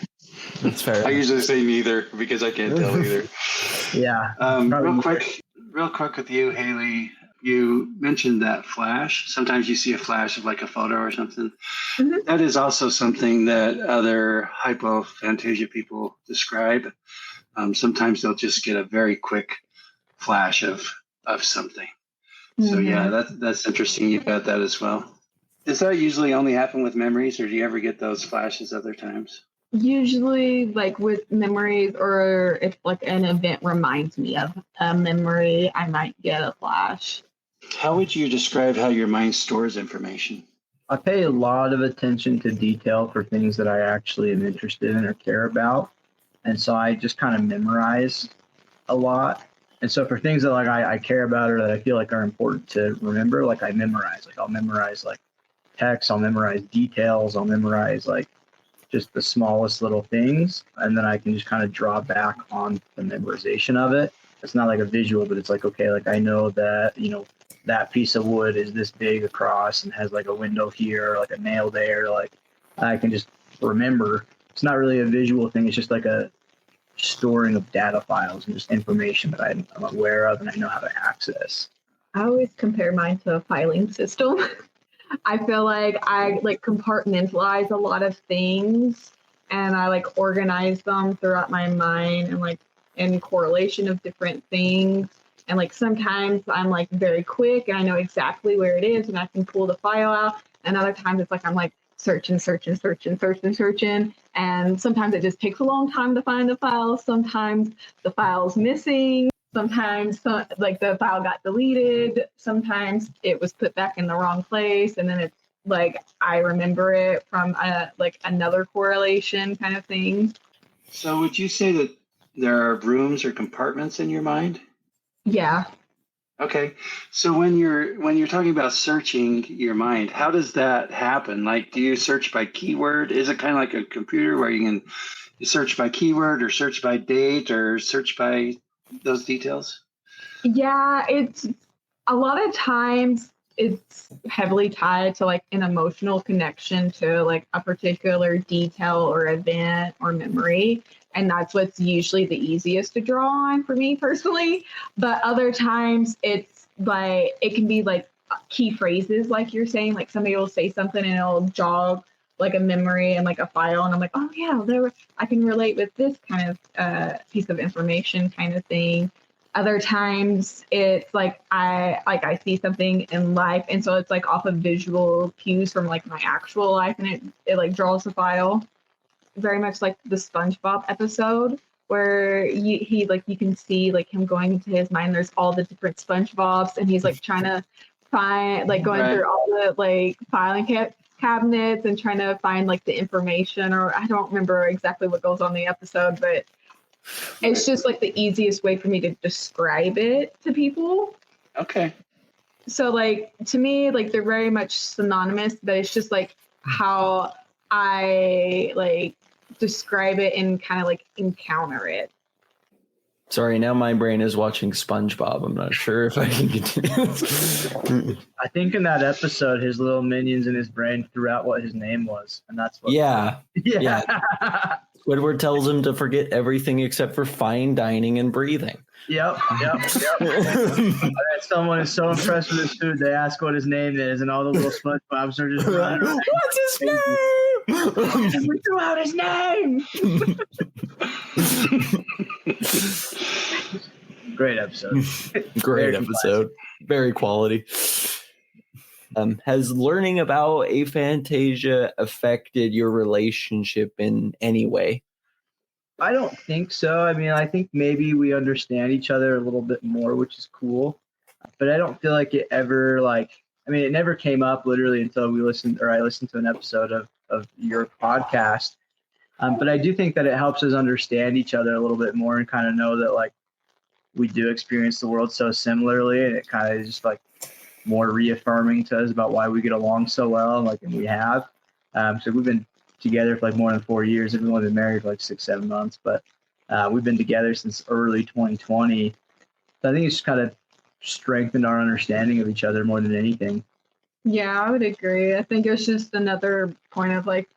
That's fair. I usually say neither because I can't tell either. Yeah. Real quick with you, Haley. You mentioned that flash. Sometimes you see a flash of like a photo or something. Mhm. That is also something that other hypophantasia people describe. Sometimes they'll just get a very quick flash of something. So yeah, that's interesting. You got that as well. Does that usually only happen with memories, or do you ever get those flashes other times? Usually like with memories, or if like an event reminds me of a memory, I might get a flash. How would you describe how your mind stores information? I pay a lot of attention to detail for things that I actually am interested in or care about. And so I just kind of memorize a lot. And so for things that like I care about or that I feel like are important to remember, like I memorize. Like I'll memorize like text, I'll memorize details, I'll memorize like just the smallest little things. And then I can just kind of draw back on the memorization of it. It's not like a visual, but it's like, okay, like I know that, you know, that piece of wood is this big across and has like a window here, or like a nail there. Like I can just remember. It's not really a visual thing. It's just like a storing of data files and just information that I'm aware of and I know how to access. I always compare mine to a filing system. I feel like I like compartmentalize a lot of things and I like organize them throughout my mind and like in correlation of different things. And like sometimes I'm like very quick and I know exactly where it is and I can pull the file out. And other times it's like I'm like searching. And sometimes it just takes a long time to find the file. Sometimes the file's missing. Sometimes like the file got deleted. Sometimes it was put back in the wrong place. And then it's like I remember it from like another correlation kind of thing. So would you say that there are rooms or compartments in your mind? Yeah. Okay. So when you're talking about searching your mind, how does that happen? Like, do you search by keyword? Is it kind of like a computer where you search by keyword or search by date or search by those details? Yeah, it's a lot of times it's heavily tied to like an emotional connection to like a particular detail or event or memory. And that's what's usually the easiest to draw on for me personally. But other times it's like, it can be like key phrases, like you're saying, like somebody will say something and it'll jog like a memory and like a file. And I'm like, oh yeah, I can relate with this kind of piece of information kind of thing. Other times it's like I see something in life. And so it's like off of visual cues from like my actual life and it like draws the file. Very much like the SpongeBob episode where he like you can see like him going into his mind. There's all the different SpongeBobs and he's like trying to find like going through all the like filing cabinets and trying to find like the information, or I don't remember exactly what goes on in the episode, but It's just like the easiest way for me to describe it to people. Okay. So like to me, like they're very much synonymous, but it's just like how I like describe it and kind of like encounter it. Sorry, now my brain is watching SpongeBob. I'm not sure if I can continue. I think in that episode, his little minions in his brain threw out what his name was, and that's what. Yeah. Yeah. Squidward tells him to forget everything except for fine dining and breathing. Yep. Someone is so impressed with his food, they ask what his name is, and all the little SpongeBobs are just running around. What's his name? We threw out his name. Great episode. Great episode. Very quality. Has learning about aphantasia affected your relationship in any way? I don't think so. I mean, I think maybe we understand each other a little bit more, which is cool. But I don't feel like it ever it never came up literally until I listened to an episode of your podcast. But I do think that it helps us understand each other a little bit more and kind of know that like we do experience the world so similarly, and it kind of is just like more reaffirming to us about why we get along so well, and we have. So we've been together for like more than 4 years. We've only been married for like 6-7 months, but we've been together since early 2020. So I think it's just kind of strengthened our understanding of each other more than anything. Yeah, I would agree. I think it's just another point of like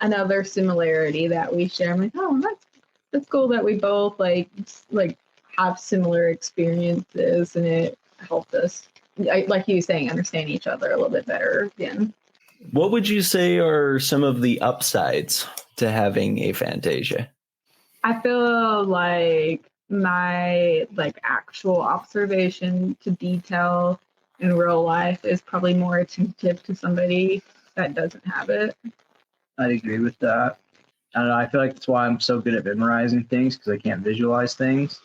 another similarity that we share. I'm like, oh, that's cool that we both like have similar experiences, and it helped us, like you were saying, understand each other a little bit better again. What would you say are some of the upsides to having aphantasia? I feel like my actual observation to detail in real life is probably more attentive to somebody that doesn't have it. I agree with that. I don't know. I feel like that's why I'm so good at memorizing things, because I can't visualize things.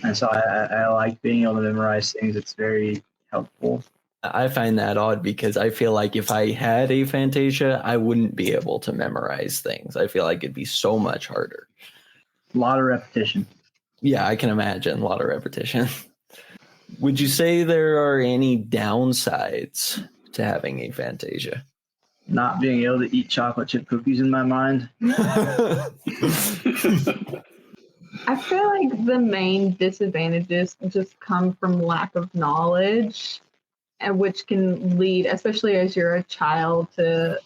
And so I like being able to memorize things. It's very helpful. I find that odd because I feel like if I had aphantasia, I wouldn't be able to memorize things. I feel like it'd be so much harder. A lot of repetition. Yeah, I can imagine a lot of repetition. Would you say there are any downsides to having aphantasia? Not being able to eat chocolate chip cookies in my mind. I feel like the main disadvantages just come from lack of knowledge, and which can lead, especially as you're a child, to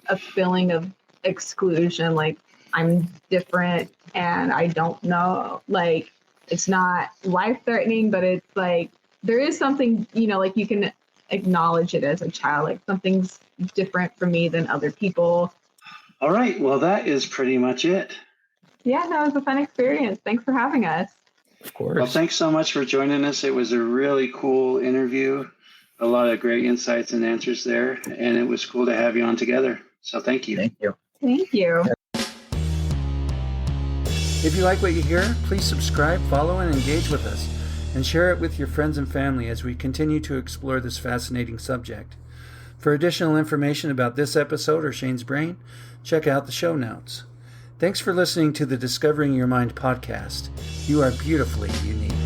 a feeling of exclusion. Like, I'm different and I don't know. Like, it's not life-threatening, but it's like there is something, like you can acknowledge it as a child. Like, something's different for me than other people. All right. Well, that is pretty much it. Yeah, that was a fun experience. Thanks for having us. Of course. Well, thanks so much for joining us. It was a really cool interview. A lot of great insights and answers there. And it was cool to have you on together. So thank you. Thank you. Thank you. If you like what you hear, please subscribe, follow, and engage with us, and share it with your friends and family as we continue to explore this fascinating subject. For additional information about this episode or Shane's Brain, check out the show notes. Thanks for listening to the Discovering Your Mind podcast. You are beautifully unique.